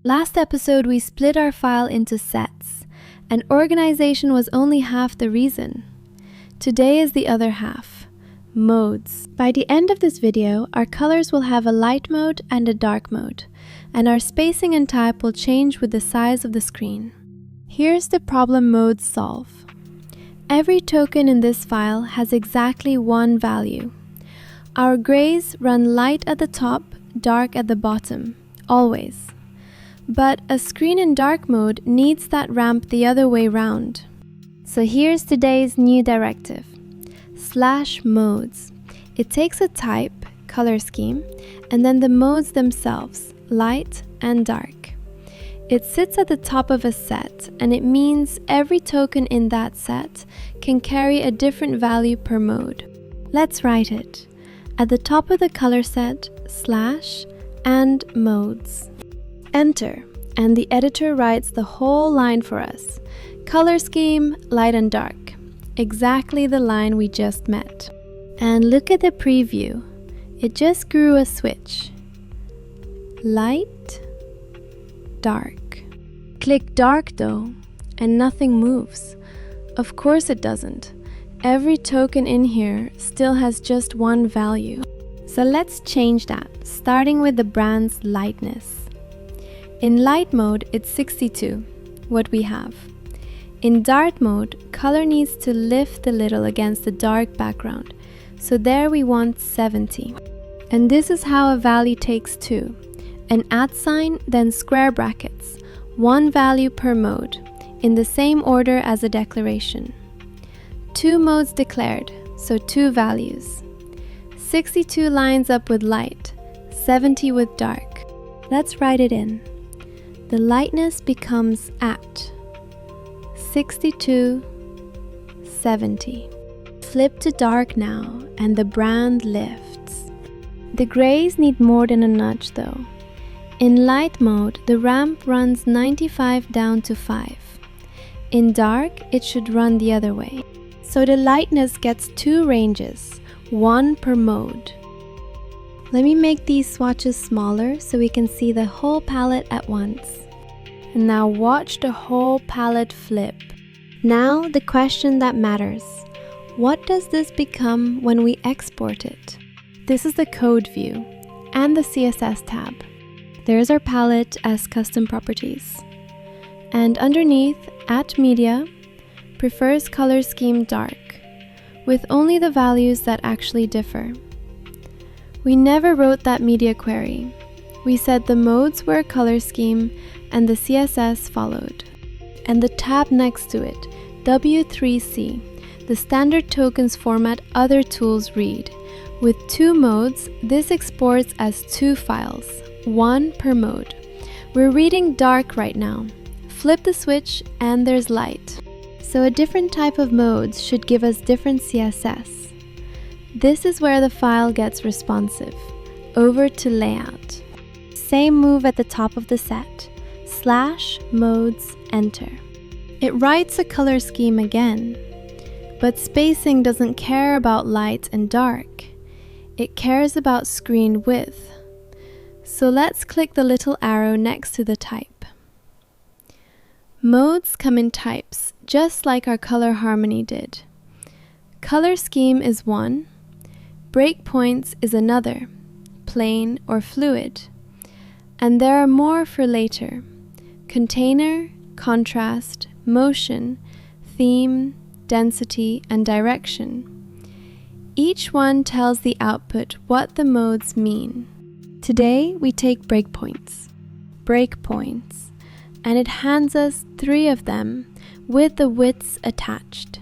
Last episode, we split our file into sets, and organization was only half the reason. Today is the other half, modes. By the end of this video, our colors will have a light mode and a dark mode, and our spacing and type will change with the size of the screen. Here's the problem modes solve. Every token in this file has exactly one value. Our grays run light at the top, dark at the bottom, always. But a screen in dark mode needs that ramp the other way round. So here's today's new directive, /modes. It takes a type, color scheme, and then the modes themselves, light and dark. It sits at the top of a set, and it means every token in that set can carry a different value per mode. Let's write it. At the top of the color set, / and modes. Enter, and the editor writes the whole line for us. Color scheme, light and dark. Exactly the line we just met. And look at the preview. It just grew a switch. Light, dark. Click dark though, and nothing moves. Of course it doesn't. Every token in here still has just one value. So let's change that, starting with the brand's lightness. In light mode, it's 62, what we have. In dark mode, color needs to lift a little against the dark background, so there we want 70. And this is how a value takes two. An @ then square brackets, one value per mode, in the same order as a declaration. 2 modes declared, so 2 values. 62 lines up with light, 70 with dark. Let's write it in. The lightness becomes at 62, 70. Flip to dark now, and the brand lifts. The grays need more than a nudge though. In light mode, the ramp runs 95 down to 5. In dark, it should run the other way. So the lightness gets 2 ranges, 1 per mode. Let me make these swatches smaller so we can see the whole palette at once. And now watch the whole palette flip. Now the question that matters. What does this become when we export it? This is the code view and the CSS tab. There's our palette as custom properties. And underneath, at media, prefers color scheme dark, with only the values that actually differ. We never wrote that media query. We said the modes were a color scheme and the CSS followed. And the tab next to it, W3C, the standard tokens format other tools read. With 2 modes, this exports as 2 files, 1 per mode. We're reading dark right now. Flip the switch and there's light. So a different type of modes should give us different CSS. This is where the file gets responsive. Over to layout. Same move at the top of the set. /modes, enter. It writes a color scheme again. But spacing doesn't care about light and dark. It cares about screen width. So let's click the little arrow next to the type. Modes come in types, just like our color harmony did. Color scheme is one, breakpoints is another, plain or fluid. And there are more for later. Container, contrast, motion, theme, density, and direction. Each one tells the output what the modes mean. Today we take breakpoints, and it hands us 3 of them with the widths attached.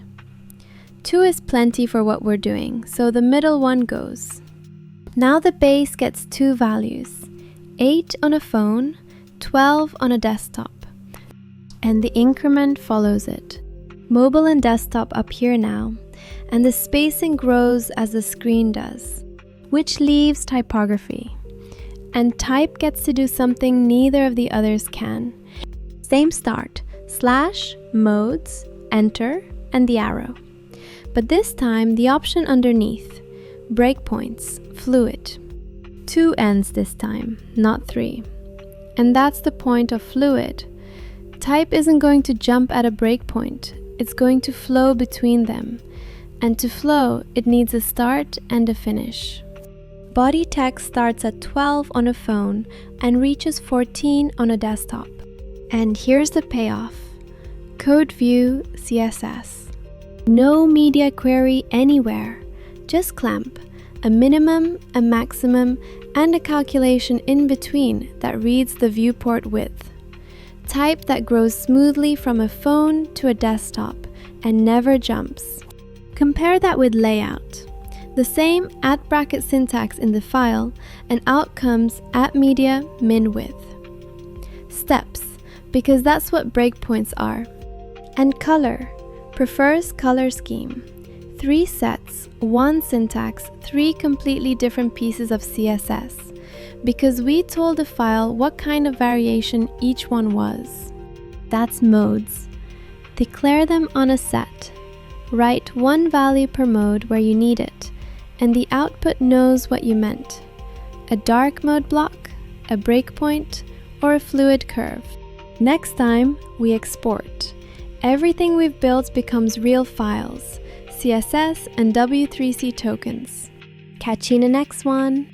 2 is plenty for what we're doing, so the middle one goes. Now the base gets 2 values, 8 on a phone, 12 on a desktop, and the increment follows it. Mobile and desktop up here now, and the spacing grows as the screen does, which leaves typography. And type gets to do something neither of the others can. Same start, /modes, enter, and the arrow. But this time the option underneath, breakpoints, fluid. 2 ends this time, not 3. And that's the point of fluid. Type isn't going to jump at a breakpoint, it's going to flow between them. And to flow, it needs a start and a finish. Body text starts at 12 on a phone and reaches 14 on a desktop. And here's the payoff. Code View CSS. No media query anywhere, just clamp, a minimum, a maximum, and a calculation in between that reads the viewport width. Type that grows smoothly from a phone to a desktop and never jumps. Compare that with layout. The same @ syntax in the file, and out comes @media min width. Steps, because that's what breakpoints are. And color, prefers colorScheme. 3 sets, 1 syntax, 3 completely different pieces of CSS, because we told the file what kind of variation each one was. That's modes. Declare them on a set. Write 1 value per mode where you need it, and the output knows what you meant. A dark mode block, a breakpoint, or a fluid curve. Next time, we export. Everything we've built becomes real files, CSS and W3C tokens. Catch you in the next one!